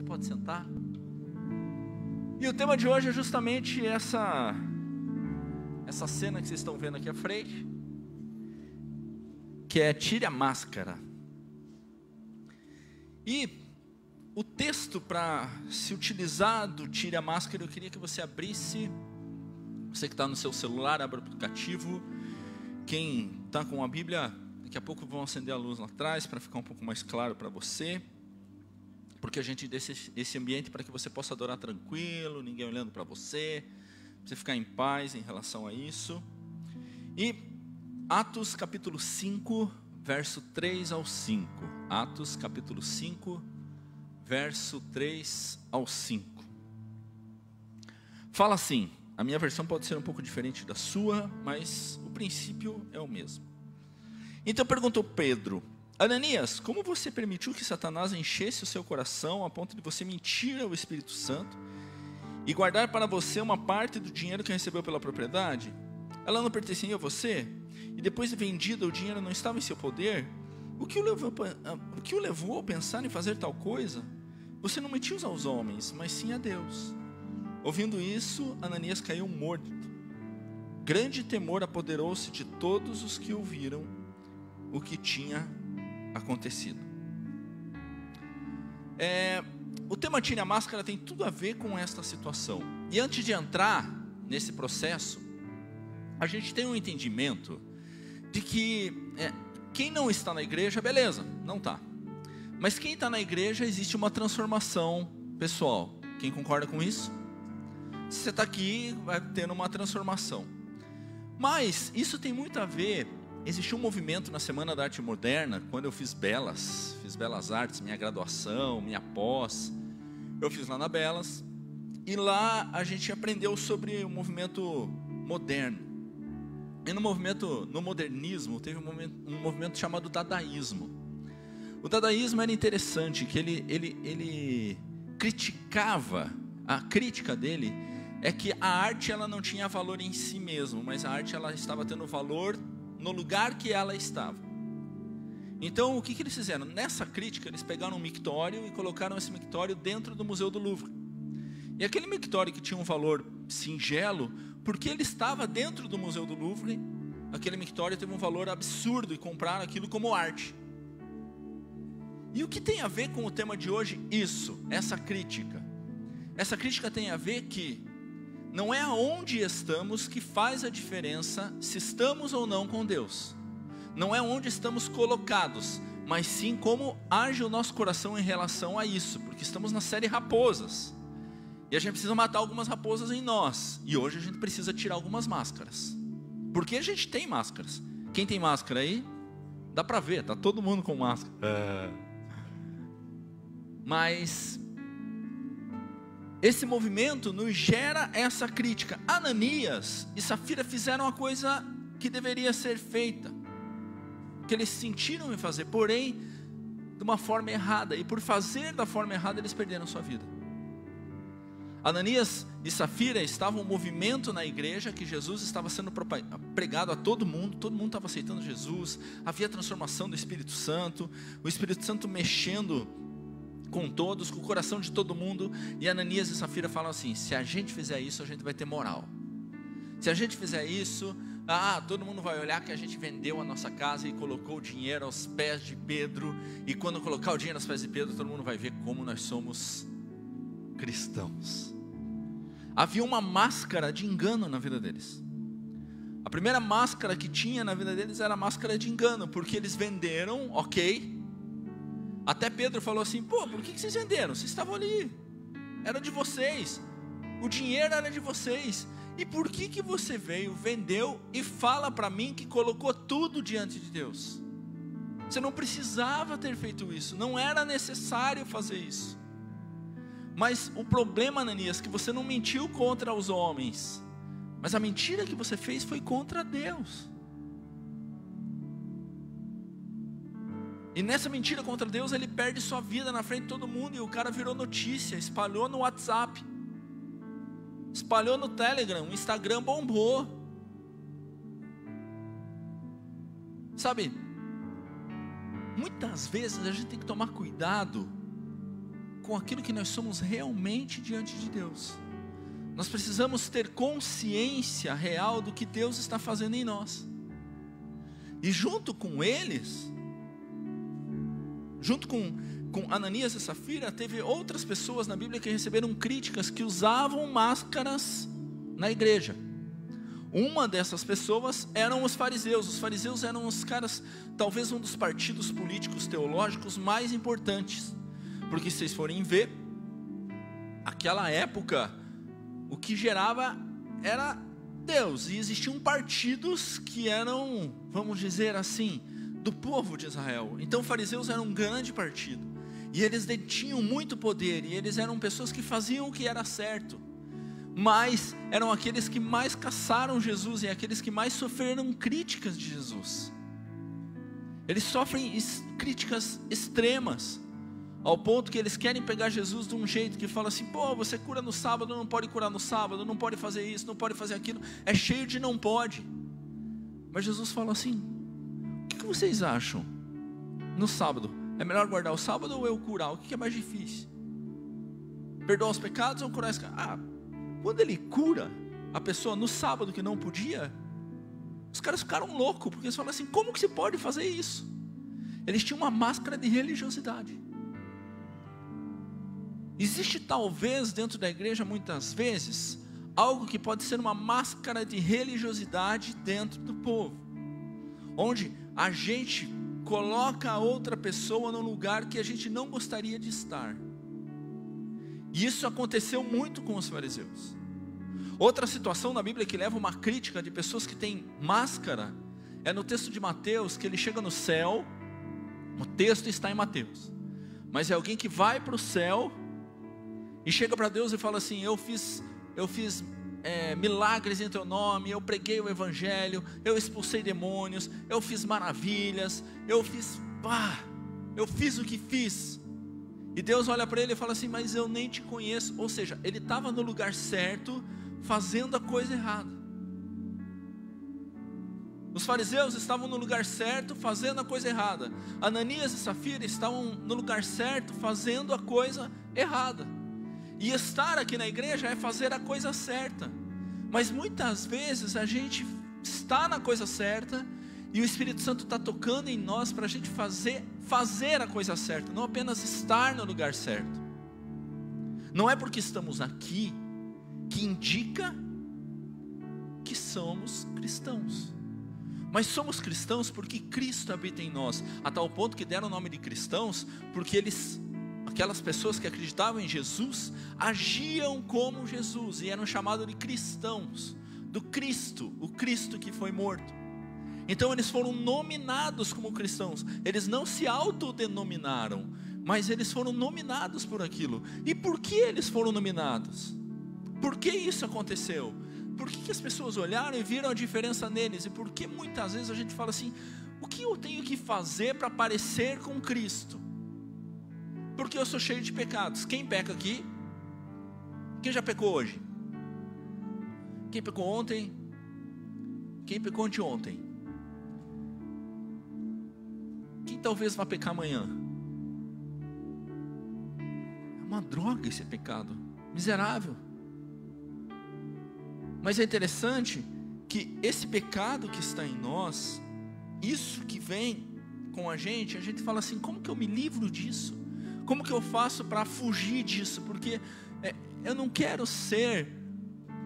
pode sentar. E o tema de hoje é justamente essa cena que vocês estão vendo aqui à frente, que é tire a máscara. E o texto para se utilizar do tire a máscara, eu queria que você abrisse, você que está no seu celular, abra o aplicativo. Quem está com a Bíblia, daqui a pouco vão acender a luz lá atrás para ficar um pouco mais claro para você, porque a gente deixa esse ambiente para que você possa adorar tranquilo, ninguém olhando para você ficar em paz em relação a isso. E Atos capítulo 5, verso 3 ao 5. Atos capítulo 5, verso 3 ao 5. Fala assim, a minha versão pode ser um pouco diferente da sua, mas o princípio é o mesmo. Então perguntou Pedro: Ananias, como você permitiu que Satanás enchesse o seu coração a ponto de você mentir ao Espírito Santo e guardar para você uma parte do dinheiro que recebeu pela propriedade? Ela não pertencia a você? E depois de vendida, o dinheiro não estava em seu poder? O que o levou a pensar em fazer tal coisa? Você não mentiu aos homens, mas sim a Deus. Ouvindo isso, Ananias caiu morto. Grande temor apoderou-se de todos os que ouviram o que tinha acontecido. O tema tire a máscara tem tudo a ver com esta situação. E antes de entrar nesse processo, a gente tem um entendimento de que quem não está na igreja, beleza, não está. Mas quem está na igreja, existe uma transformação pessoal. Quem concorda com isso? Se você está aqui, vai tendo uma transformação. Mas isso tem muito a ver. Existiu um movimento na Semana da Arte Moderna, quando eu fiz Belas Artes, minha graduação, minha pós, eu fiz lá na Belas, e lá a gente aprendeu sobre o movimento moderno. E no modernismo, teve um movimento chamado dadaísmo. O dadaísmo era interessante, que ele criticava, a crítica dele é que a arte ela não tinha valor em si mesmo, mas a arte ela estava tendo valor no lugar que ela estava. Então o que eles fizeram? Nessa crítica eles pegaram um mictório e colocaram esse mictório dentro do Museu do Louvre. E aquele mictório que tinha um valor singelo, porque ele estava dentro do Museu do Louvre, aquele mictório teve um valor absurdo e compraram aquilo como arte. E o que tem a ver com o tema de hoje? Essa crítica. Essa crítica tem a ver que não é aonde estamos que faz a diferença se estamos ou não com Deus. Não é onde estamos colocados, mas sim como age o nosso coração em relação a isso. Porque estamos na série Raposas. E a gente precisa matar algumas raposas em nós. E hoje a gente precisa tirar algumas máscaras. Porque a gente tem máscaras. Quem tem máscara aí? Dá pra ver, tá todo mundo com máscara. Mas esse movimento nos gera essa crítica. Ananias e Safira fizeram a coisa que deveria ser feita, que eles sentiram em fazer, porém de uma forma errada. E por fazer da forma errada, eles perderam sua vida. Ananias e Safira estavam um movimento na igreja, que Jesus estava sendo pregado a todo mundo estava aceitando Jesus, havia transformação do Espírito Santo, o Espírito Santo mexendo com todos, com o coração de todo mundo. E Ananias e Safira falam assim: se a gente fizer isso, a gente vai ter moral. Se a gente fizer isso, todo mundo vai olhar que a gente vendeu a nossa casa e colocou o dinheiro aos pés de Pedro. E quando colocar o dinheiro aos pés de Pedro, todo mundo vai ver como nós somos cristãos. Havia uma máscara de engano na vida deles. A primeira máscara que tinha na vida deles era a máscara de engano, porque eles venderam, ok. Até Pedro falou assim: por que vocês venderam? Vocês estavam ali, era de vocês, o dinheiro era de vocês. E por que você veio, vendeu e fala para mim que colocou tudo diante de Deus? Você não precisava ter feito isso, não era necessário fazer isso. Mas o problema, Ananias, é que você não mentiu contra os homens, mas a mentira que você fez foi contra Deus. E nessa mentira contra Deus, ele perde sua vida na frente de todo mundo. E o cara virou notícia, espalhou no WhatsApp, espalhou no Telegram, o Instagram bombou. Sabe, muitas vezes a gente tem que tomar cuidado com aquilo que nós somos realmente diante de Deus. Nós precisamos ter consciência real do que Deus está fazendo em nós. E junto com eles, junto com Ananias e Safira, teve outras pessoas na Bíblia que receberam críticas, que usavam máscaras na igreja. Uma dessas pessoas eram os fariseus. Os fariseus eram os caras, talvez um dos partidos políticos teológicos mais importantes. Porque se vocês forem ver, aquela época, o que gerava era Deus. E existiam partidos que eram, vamos dizer assim, do povo de Israel. Então os fariseus eram um grande partido. E eles detinham muito poder. E eles eram pessoas que faziam o que era certo. Mas eram aqueles que mais caçaram Jesus e aqueles que mais sofreram críticas de Jesus. Eles sofrem críticas extremas, ao ponto que eles querem pegar Jesus de um jeito que fala assim: pô, você cura no sábado, não pode curar no sábado, não pode fazer isso, não pode fazer aquilo, é cheio de não pode. Mas Jesus fala assim: o que vocês acham? No sábado, é melhor guardar o sábado ou eu curar? O que é mais difícil? Perdoar os pecados ou curar esse cara? Quando ele cura a pessoa no sábado que não podia, os caras ficaram loucos, porque eles falaram assim: como que se pode fazer isso? Eles tinham uma máscara de religiosidade. Existe talvez dentro da igreja muitas vezes algo que pode ser uma máscara de religiosidade dentro do povo, onde a gente coloca a outra pessoa num lugar que a gente não gostaria de estar. E isso aconteceu muito com os fariseus. Outra situação na Bíblia que leva uma crítica de pessoas que têm máscara é no texto de Mateus, que ele chega no céu. O texto está em Mateus, mas é alguém que vai para o céu e chega para Deus e fala assim: eu fiz milagres em teu nome, eu preguei o evangelho, eu expulsei demônios, eu fiz maravilhas, eu fiz o que fiz. E Deus olha para ele e fala assim: mas eu nem te conheço. Ou seja, ele estava no lugar certo, fazendo a coisa errada. Os fariseus estavam no lugar certo, fazendo a coisa errada. Ananias e Safira estavam no lugar certo, fazendo a coisa errada. E estar aqui na igreja é fazer a coisa certa. Mas muitas vezes a gente está na coisa certa e o Espírito Santo está tocando em nós para a gente fazer a coisa certa, não apenas estar no lugar certo. Não é porque estamos aqui que indica que somos cristãos, mas somos cristãos porque Cristo habita em nós, a tal ponto que deram o nome de cristãos, porque aquelas pessoas que acreditavam em Jesus, agiam como Jesus, e eram chamados de cristãos, do Cristo, o Cristo que foi morto. Então eles foram nominados como cristãos. Eles não se autodenominaram, mas eles foram nominados por aquilo. E por que eles foram nominados? Por que isso aconteceu? Por que as pessoas olharam e viram a diferença neles? E por que muitas vezes a gente fala assim: o que eu tenho que fazer para parecer com Cristo? Porque eu sou cheio de pecados. Quem peca aqui? Quem já pecou hoje? Quem pecou ontem? Quem pecou anteontem? Quem talvez vá pecar amanhã? É uma droga esse pecado, miserável. Mas é interessante que esse pecado que está em nós, isso que vem com a gente fala assim: como que eu me livro disso? Como que eu faço para fugir disso? Porque eu não quero ser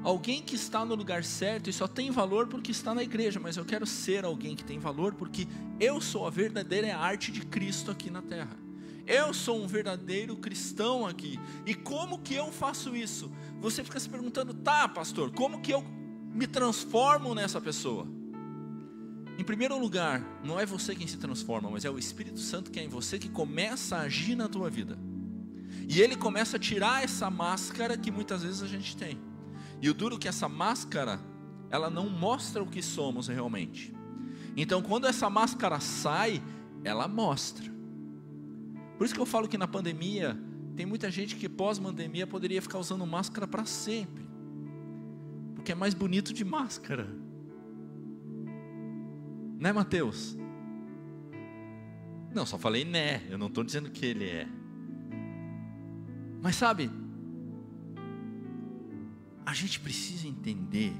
alguém que está no lugar certo e só tem valor porque está na igreja, mas eu quero ser alguém que tem valor porque eu sou a verdadeira arte de Cristo aqui na terra. Eu sou um verdadeiro cristão aqui. E como que eu faço isso? Você fica se perguntando: tá, pastor, como que eu me transformo nessa pessoa? Em primeiro lugar, não é você quem se transforma, mas é o Espírito Santo que é em você, que começa a agir na tua vida. E ele começa a tirar essa máscara que muitas vezes a gente tem. E o duro é que essa máscara, ela não mostra o que somos realmente. Então quando essa máscara sai, ela mostra. Por isso que eu falo que na pandemia, tem muita gente que pós-pandemia poderia ficar usando máscara para sempre, porque é mais bonito de máscara. Né, Mateus? Não, só falei né, eu não estou dizendo que ele é. Mas sabe, a gente precisa entender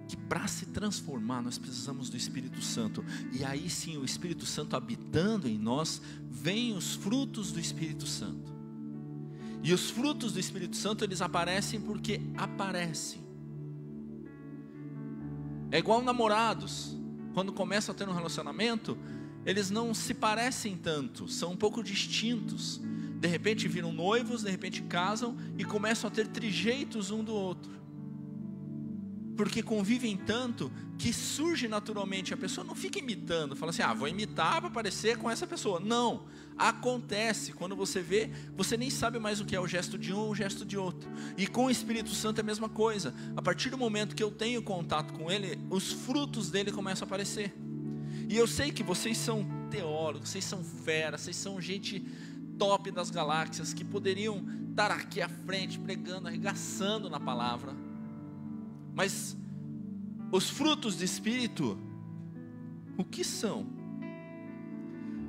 que para se transformar nós precisamos do Espírito Santo. E aí sim, o Espírito Santo habitando em nós, vem os frutos do Espírito Santo. E os frutos do Espírito Santo, eles aparecem porque aparecem. É igual namorados. Quando começam a ter um relacionamento, eles não se parecem tanto, são um pouco distintos. De repente viram noivos, de repente casam e começam a ter trejeitos um do outro. Porque convivem tanto que surge naturalmente. A pessoa não fica imitando, fala assim, vou imitar para parecer com essa pessoa. Não, acontece. Quando você vê, você nem sabe mais o que é o gesto de um ou o gesto de outro. E com o Espírito Santo é a mesma coisa. A partir do momento que eu tenho contato com Ele, os frutos dele começam a aparecer. E eu sei que vocês são teólogos, vocês são feras, vocês são gente top das galáxias, que poderiam estar aqui à frente, pregando, arregaçando na palavra. Mas os frutos do Espírito, o que são?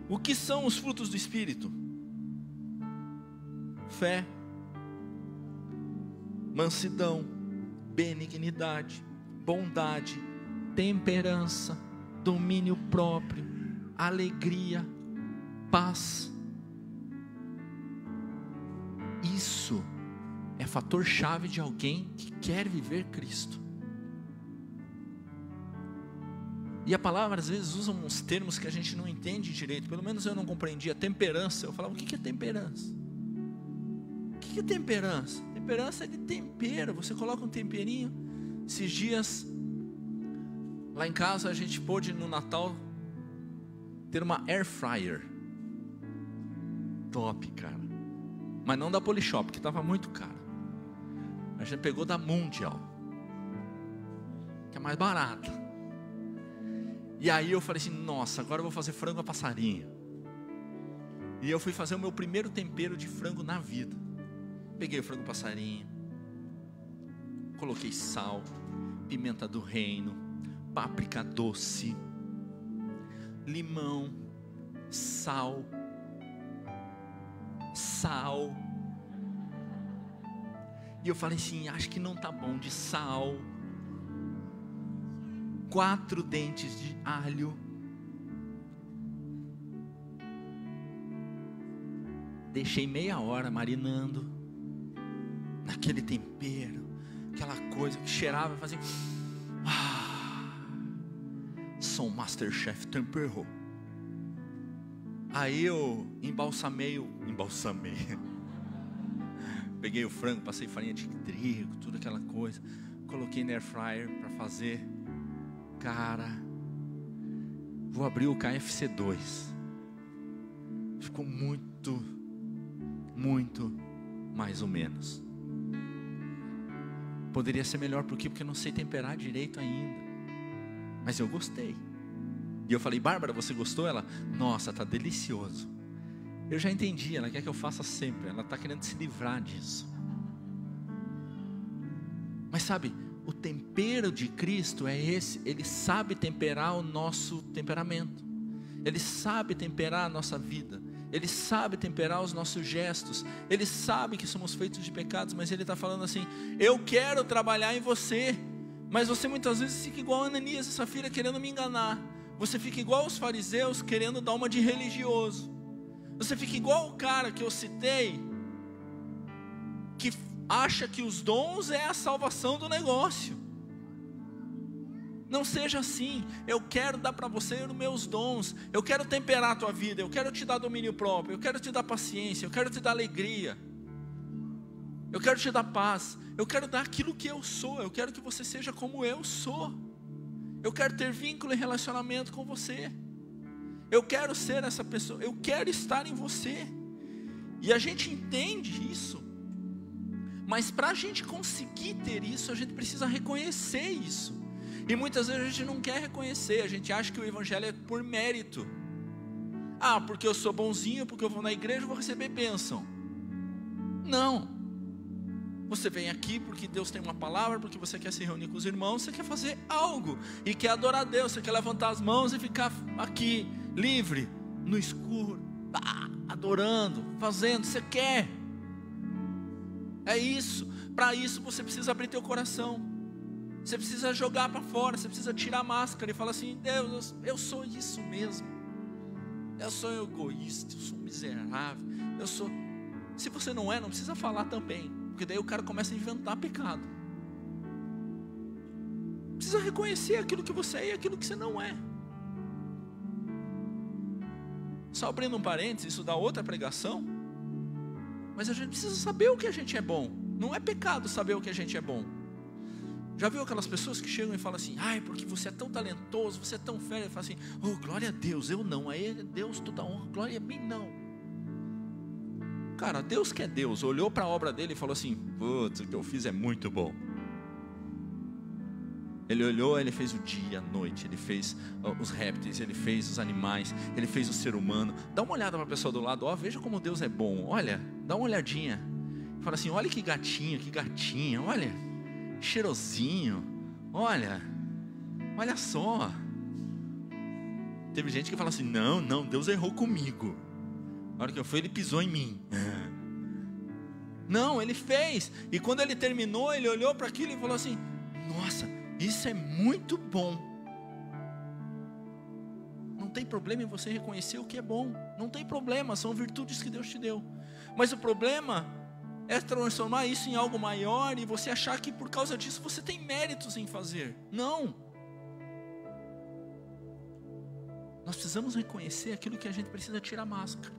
O que são os frutos do Espírito? Fé, mansidão, benignidade, bondade, temperança, domínio próprio, alegria, paz. Isso é fator chave de alguém que quer viver Cristo. E a palavra às vezes usa uns termos que a gente não entende direito. Pelo menos eu não compreendia. Temperança, eu falava, o que é temperança? O que é temperança? Temperança é de tempero, você coloca um temperinho. Esses dias, lá em casa a gente pôde no Natal ter uma air fryer. Top, cara. Mas não da Polishop, que estava muito caro. A gente pegou da Mundial, que é mais barata. E aí eu falei assim, nossa, agora eu vou fazer frango a passarinho. E eu fui fazer o meu primeiro tempero de frango na vida. Peguei o frango passarinho, coloquei sal, pimenta do reino, páprica doce, limão, sal. E eu falei assim, acho que não tá bom de sal. 4 dentes de alho. Deixei meia hora marinando naquele tempero, aquela coisa que cheirava e fazia Sou Masterchef temperou. Aí eu embalsamei. Peguei o frango, passei farinha de trigo, tudo aquela coisa, coloquei na air fryer para fazer. Cara, vou abrir o KFC 2. Ficou muito mais ou menos. Poderia ser melhor, por quê? Porque eu não sei temperar direito ainda. Mas eu gostei. E eu falei, Bárbara, você gostou? Ela, nossa, tá delicioso. Eu já entendi, ela quer que eu faça sempre. Ela está querendo se livrar disso. Mas sabe, o tempero de Cristo é esse. Ele sabe temperar o nosso temperamento. Ele sabe temperar a nossa vida. Ele sabe temperar os nossos gestos. Ele sabe que somos feitos de pecados. Mas Ele está falando assim, eu quero trabalhar em você. Mas você muitas vezes fica igual a Ananias e Safira, querendo me enganar. Você fica igual aos fariseus, querendo dar uma de religioso. Você fica igual o cara que eu citei, que acha que os dons é a salvação do negócio. Não seja assim. Eu quero dar para você os meus dons. Eu quero temperar a tua vida. Eu quero te dar domínio próprio. Eu quero te dar paciência. Eu quero te dar alegria. Eu quero te dar paz. Eu quero dar aquilo que eu sou. Eu quero que você seja como eu sou. Eu quero ter vínculo e relacionamento com você. Eu quero ser essa pessoa. Eu quero estar em você. E a gente entende isso. Mas para a gente conseguir ter isso, a gente precisa reconhecer isso. E muitas vezes a gente não quer reconhecer. A gente acha que o evangelho é por mérito. Porque eu sou bonzinho, porque eu vou na igreja, eu vou receber bênção. Não. Você vem aqui porque Deus tem uma palavra, porque você quer se reunir com os irmãos, você quer fazer algo, e quer adorar a Deus, você quer levantar as mãos e ficar aqui, livre, no escuro, adorando, fazendo, você quer. É isso. Para isso você precisa abrir teu coração. Você precisa jogar para fora, você precisa tirar a máscara e falar assim: Deus, eu sou isso mesmo. Eu sou egoísta, eu sou miserável, eu sou... Se você não é, não precisa falar também, porque daí o cara começa a inventar pecado. Precisa reconhecer aquilo que você é e aquilo que você não é. Só abrindo um parênteses, isso dá outra pregação. Mas a gente precisa saber o que a gente é bom. Não é pecado saber o que a gente é bom. Já viu aquelas pessoas que chegam e falam assim: ai, porque você é tão talentoso, você é tão fera. E fala assim: oh, glória a Deus, eu não. Aí Deus toda honra, glória a mim não. Cara, Deus que é Deus, olhou para a obra dele e falou assim: putz, o que eu fiz é muito bom. Ele olhou, ele fez o dia, a noite, ele fez os répteis, ele fez os animais, ele fez o ser humano. Dá uma olhada para a pessoa do lado, ó, veja como Deus é bom. Olha, dá uma olhadinha. Fala assim: olha que gatinho, que gatinha, olha, cheirosinho, olha só. Teve gente que fala assim: não, Deus errou comigo. Na hora que eu fui, ele pisou em mim. Não, ele fez. E quando ele terminou, ele olhou para aquilo e falou assim: nossa, isso é muito bom. Não tem problema em você reconhecer o que é bom. Não tem problema, são virtudes que Deus te deu. Mas o problema é transformar isso em algo maior e você achar que por causa disso você tem méritos em fazer. Não. Nós precisamos reconhecer aquilo que a gente precisa tirar a máscara.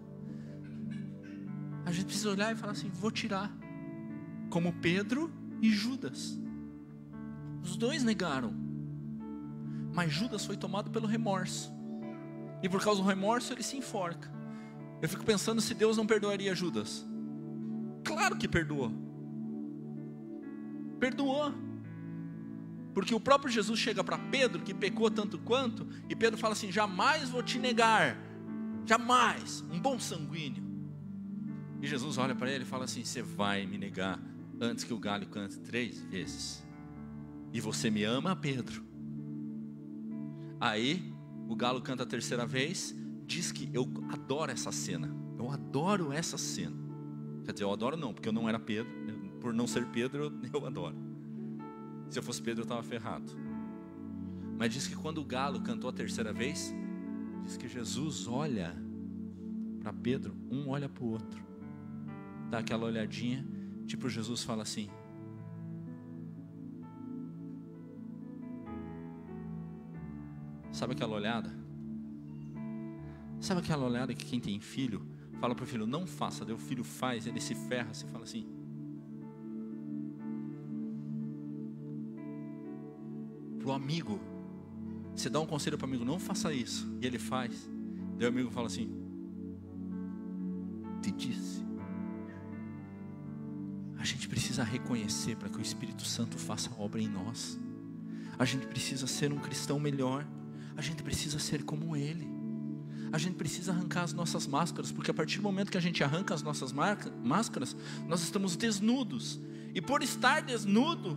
A gente precisa olhar e falar assim: vou tirar. Como Pedro e Judas. Os dois negaram. Mas Judas foi tomado pelo remorso. E por causa do remorso ele se enforca. Eu fico pensando se Deus não perdoaria Judas. Claro que perdoou. Perdoou. Porque o próprio Jesus chega para Pedro, que pecou tanto quanto, e Pedro fala assim: jamais vou te negar. Jamais. Um bom sanguíneo. E Jesus olha para ele e fala assim: você vai me negar antes que o galho cante 3 vezes. E você me ama, Pedro? Aí o galo canta a 3ª vez. Diz que eu adoro essa cena. Eu adoro essa cena. Quer dizer, eu adoro não, porque eu não era Pedro. Por não ser Pedro, eu adoro. Se eu fosse Pedro, eu estava ferrado. Mas diz que quando o galo cantou a 3ª vez, diz que Jesus olha para Pedro, um olha para o outro, dá aquela olhadinha, tipo Jesus fala assim: sabe aquela olhada? Sabe aquela olhada que quem tem filho fala para o filho: não faça, daí o filho faz, ele se ferra, você fala assim. Para o amigo, você dá um conselho para o amigo: não faça isso, e ele faz, daí o amigo fala assim: te disse. A gente precisa reconhecer para que o Espírito Santo faça a obra em nós. A gente precisa ser um cristão melhor. A gente precisa ser como Ele. A gente precisa arrancar as nossas máscaras, porque a partir do momento que a gente arranca as nossas máscaras, nós estamos desnudos. E por estar desnudo,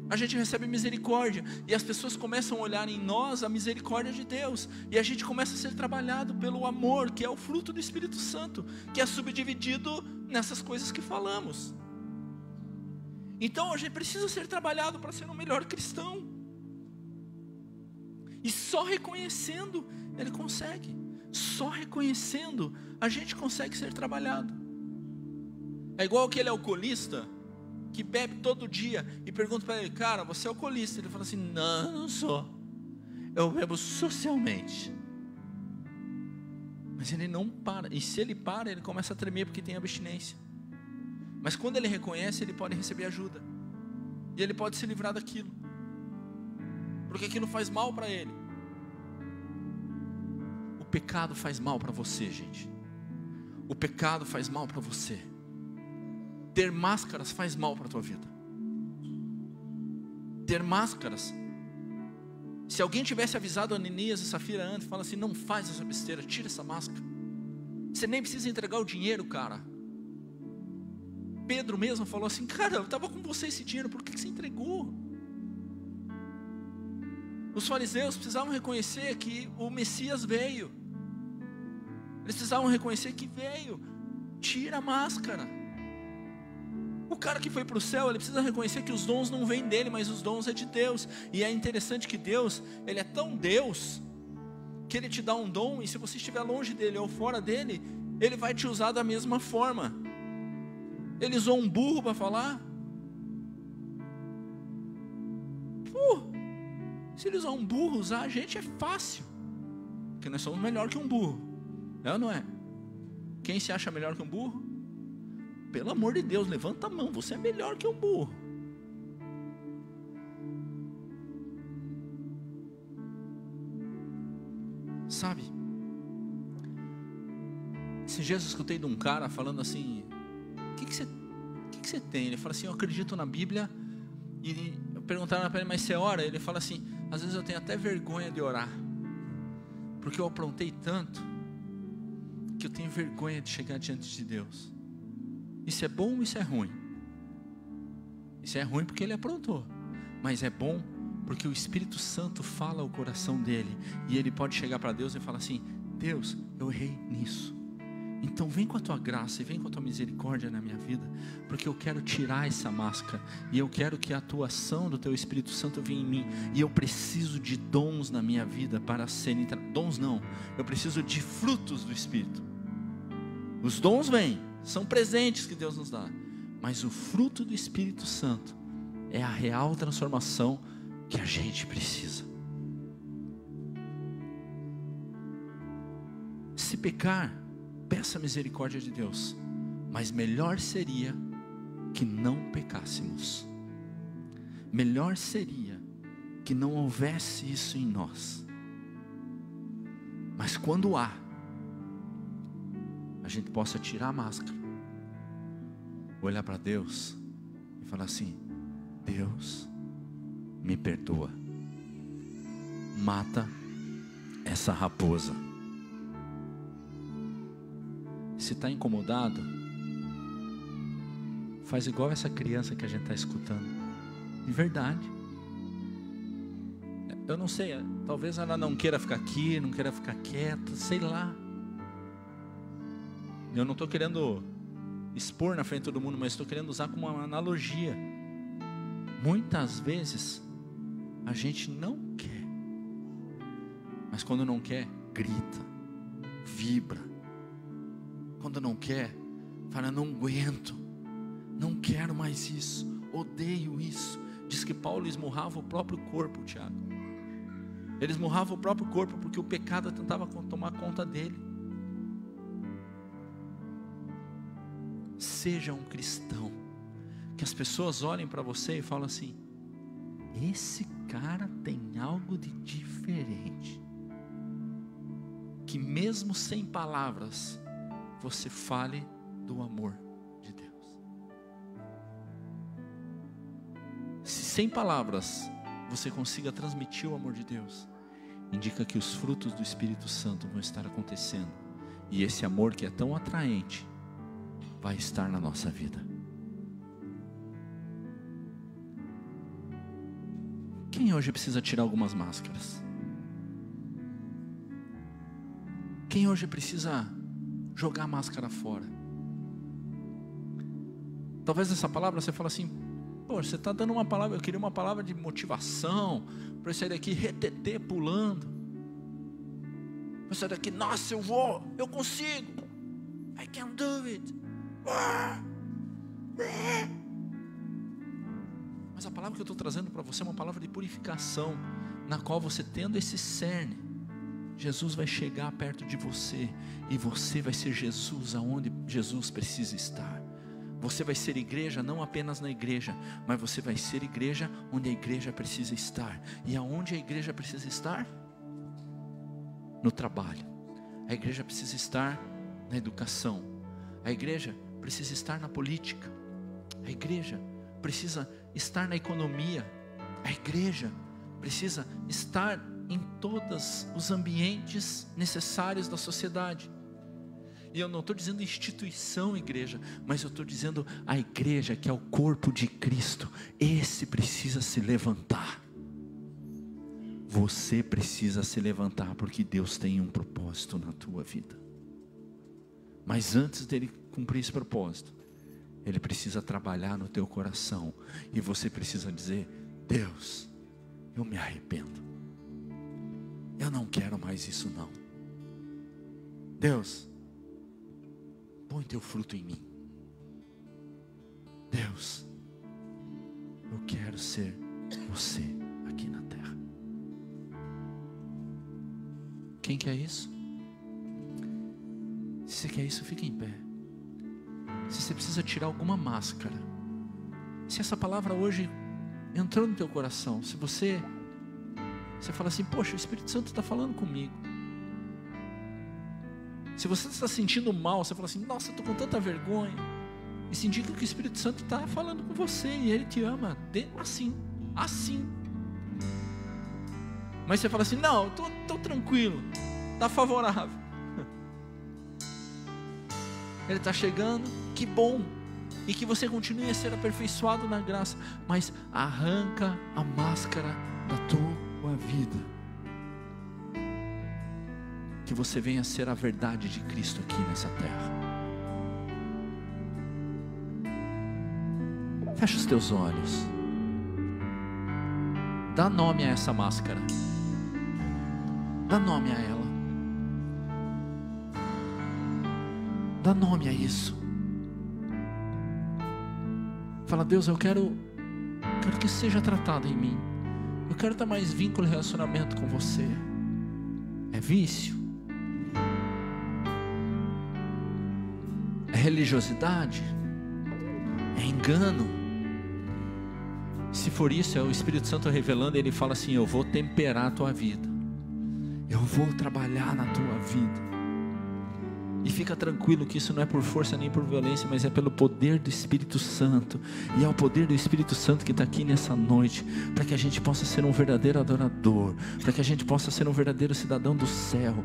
a gente recebe misericórdia. E as pessoas começam a olhar em nós a misericórdia de Deus. E a gente começa a ser trabalhado pelo amor, que é o fruto do Espírito Santo, que é subdividido nessas coisas que falamos. Então a gente precisa ser trabalhado para ser um melhor cristão. E só reconhecendo ele consegue. Só reconhecendo a gente consegue ser trabalhado. É igual aquele alcoolista que bebe todo dia e pergunta para ele: cara, você é alcoolista? Ele fala assim: não sou. Eu bebo socialmente. Mas ele não para. E se ele para, ele começa a tremer porque tem abstinência. Mas quando ele reconhece, ele pode receber ajuda. E ele pode se livrar daquilo. Porque aquilo faz mal para ele. O pecado faz mal para você, gente. O pecado faz mal para você. Ter máscaras faz mal para a tua vida. Ter máscaras. Se alguém tivesse avisado Ananias e Safira antes, fala assim: não faz essa besteira, tira essa máscara. Você nem precisa entregar o dinheiro, cara. Pedro mesmo falou assim: cara, eu estava com você esse dinheiro, por que você entregou? Os fariseus precisavam reconhecer que o Messias veio. Eles precisavam reconhecer que veio. Tira a máscara. O cara que foi para o céu, ele precisa reconhecer que os dons não vêm dele, mas os dons é de Deus. E é interessante que Deus, ele é tão Deus, que ele te dá um dom, e se você estiver longe dele ou fora dele, ele vai te usar da mesma forma. Ele usou um burro para falar. Se ele usar um burro, usar a gente é fácil, porque nós somos melhor que um burro, é ou não é? Quem se acha melhor que um burro? Pelo amor de Deus, levanta a mão, você é melhor que um burro. Sabe, esses dias eu escutei de um cara falando assim: o que você tem? Ele fala assim: eu acredito na Bíblia. E perguntaram para ele: mas você ora? Ele fala assim: às vezes eu tenho até vergonha de orar, porque eu aprontei tanto, que eu tenho vergonha de chegar diante de Deus. Isso é bom ou isso é ruim? Isso é ruim porque ele aprontou, mas é bom porque o Espírito Santo fala ao coração dele, e ele pode chegar para Deus e falar assim: Deus, eu errei nisso, então vem com a tua graça e vem com a tua misericórdia na minha vida, porque eu quero tirar essa máscara, e eu quero que a atuação do teu Espírito Santo venha em mim, e eu preciso de dons na minha vida para serem, dons não, eu preciso de frutos do Espírito. Os dons vêm, são presentes que Deus nos dá, mas o fruto do Espírito Santo é a real transformação que a gente precisa. Se pecar, peça a misericórdia de Deus, mas melhor seria que não pecássemos. Melhor seria que não houvesse isso em nós. Mas quando há, a gente possa tirar a máscara, olhar para Deus e falar assim: Deus, me perdoa, mata essa raposa. Se está incomodado, faz igual essa criança que a gente está escutando, de verdade. Eu não sei, talvez ela não queira ficar aqui, não queira ficar quieta, sei lá. Eu não estou querendo expor na frente de todo mundo, mas estou querendo usar como uma analogia. Muitas vezes a gente não quer, mas quando não quer, grita, vibra. Quando não quer, fala: não aguento, não quero mais isso, odeio isso. Diz que Paulo esmurrava o próprio corpo, Tiago. Ele esmurrava o próprio corpo porque o pecado tentava tomar conta dele. Seja um cristão, que as pessoas olhem para você e falem assim: esse cara tem algo de diferente. Que mesmo sem palavras, você fale do amor de Deus. Se sem palavras você consiga transmitir o amor de Deus, indica que os frutos do Espírito Santo vão estar acontecendo, e esse amor que é tão atraente vai estar na nossa vida. Quem hoje precisa tirar algumas máscaras? Quem hoje precisa jogar a máscara fora? Talvez essa palavra você fala assim: pô, você está dando uma palavra, eu queria uma palavra de motivação, para eu sair daqui retetê pulando, para eu sair daqui: nossa, eu vou, eu consigo, I can do it. Mas a palavra que eu estou trazendo para você é uma palavra de purificação, na qual você, tendo esse cerne, Jesus vai chegar perto de você, e você vai ser Jesus aonde Jesus precisa estar. Você vai ser igreja não apenas na igreja, mas você vai ser igreja onde a igreja precisa estar. E aonde a igreja precisa estar? No trabalho. A igreja precisa estar na educação. A igreja precisa estar na política. A igreja precisa estar na economia. A igreja precisa estar em todos os ambientes necessários da sociedade. E eu não estou dizendo instituição igreja, mas eu estou dizendo a igreja, que é o corpo de Cristo. Esse precisa se levantar. Você precisa se levantar, porque Deus tem um propósito na tua vida. Mas antes dele cumprir esse propósito, ele precisa trabalhar no teu coração. E você precisa dizer: Deus, eu me arrependo. Eu não quero mais isso não. Deus, põe teu fruto em mim. Deus, eu quero ser você aqui na terra. Quem quer isso? Se você quer isso, fique em pé. Se você precisa tirar alguma máscara, se essa palavra hoje entrou no teu coração, se você fala assim: poxa, o Espírito Santo está falando comigo. Se você está sentindo mal, você fala assim: nossa, eu estou com tanta vergonha. Isso indica que o Espírito Santo está falando com você e Ele te ama assim. Mas você fala assim: não, estou tranquilo, está favorável. Ele está chegando, que bom. E que você continue a ser aperfeiçoado na graça. Mas arranca a máscara da tua vida. Que você venha ser a verdade de Cristo aqui nessa terra. Fecha os teus olhos. Dá nome a essa máscara. Dá nome a ela. Dá nome a isso. Fala: Deus, eu quero que isso seja tratado em mim. Eu quero ter mais vínculo e relacionamento com você. É vício? É religiosidade? É engano? Se for isso, é o Espírito Santo revelando. Ele fala assim: eu vou temperar a tua vida. Eu vou trabalhar na tua vida. E fica tranquilo que isso não é por força nem por violência, mas é pelo poder do Espírito Santo. E é o poder do Espírito Santo que está aqui nessa noite, para que a gente possa ser um verdadeiro adorador, para que a gente possa ser um verdadeiro cidadão do céu.